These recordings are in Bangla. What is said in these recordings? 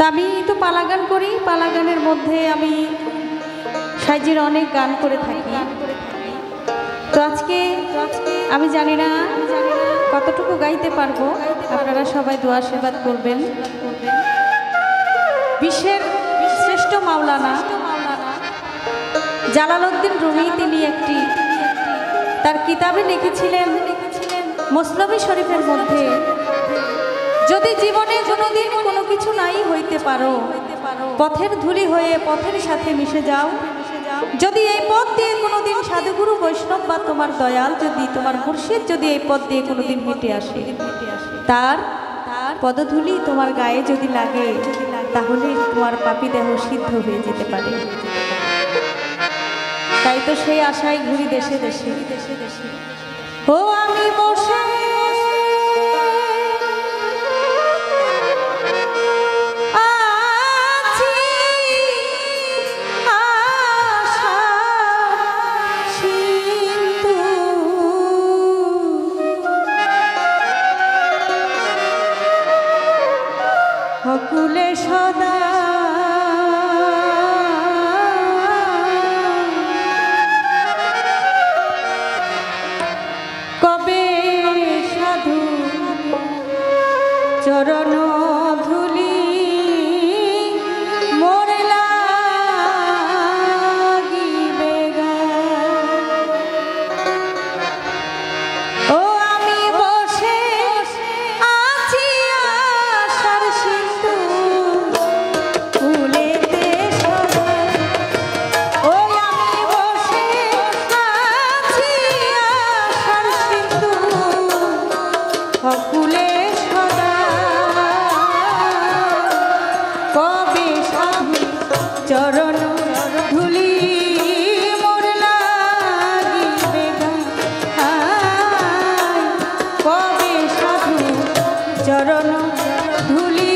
তা আমি তো পালা গান করি, পালা গানের মধ্যে আমি সাইজের অনেক গান করে থাকি। তো আজকে আমি জানি না কতটুকু গাইতে পারবো, আপনারা সবাই দোয়া আশীর্বাদ করবেন। বিশ্বের শ্রেষ্ঠ মাওলানা জালালউদ্দিন রুমি তিনি একটি তার কিতাবে লিখেছিলেন মসনবী শরীফের মধ্যে, যদি জীবনে কোনোদিন কোনো কিছু নাই হইতে পারো, পথের ধুলি হয়ে পথের সাথে মিশে যাও। যদি এই পথ দিয়ে কোনোদিন সাধুগুরু বৈষ্ণব বা তোমার দয়াল যদি তোমার মুর্শিদ যদি এই পথ দিয়ে কোনোদিন হেঁটে আসে, তার পদধূলি তোমার গায়ে যদি লাগে, তাহলে তোমার পাপী দেহ সিদ্ধ হয়ে যেতে পারে। তাই তো সেই আশায় ঘুরি দেশে দেশে। ও আমি বসে হকুলে সদা কবে সাধু চরণ ধুলি মোরে লাগিবে গা। ও আমি বসে আছি আশার সিন্ধু ফুলেতে সদা। ও আমি বসে আছি আশার সিন্ধু ফুলে সদা, কবে সাধু চরণ ধুলি মোর লাগিবে গা। কবে সাধু চরণ ধুলি।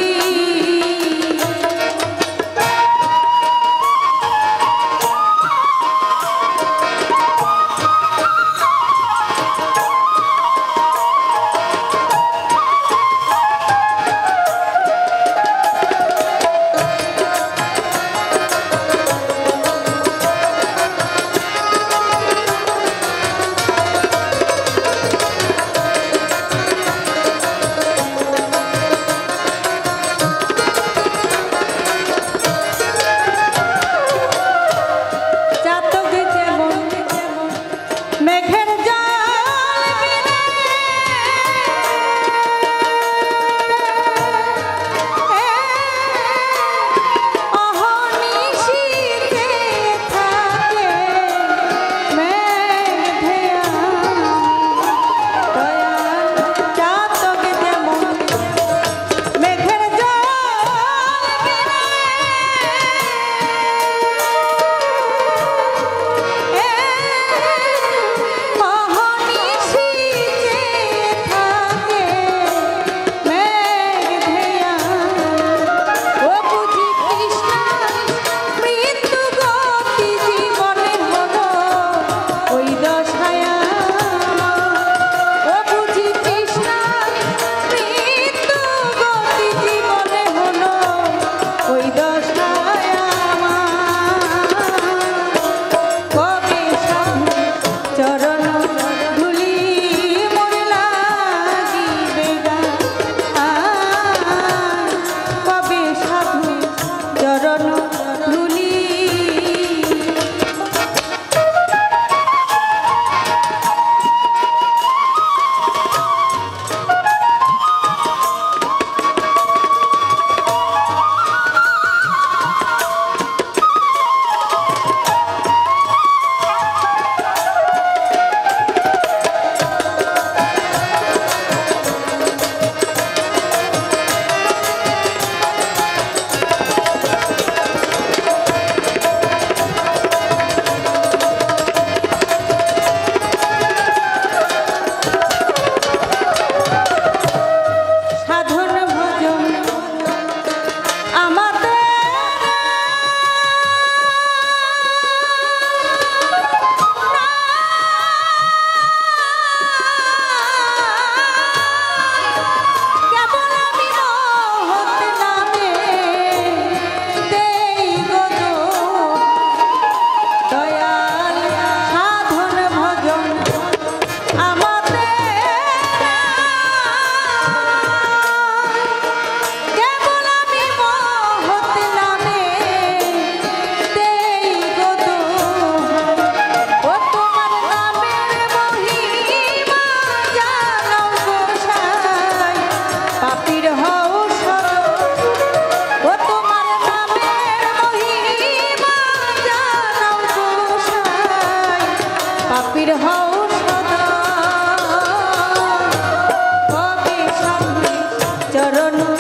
চরণ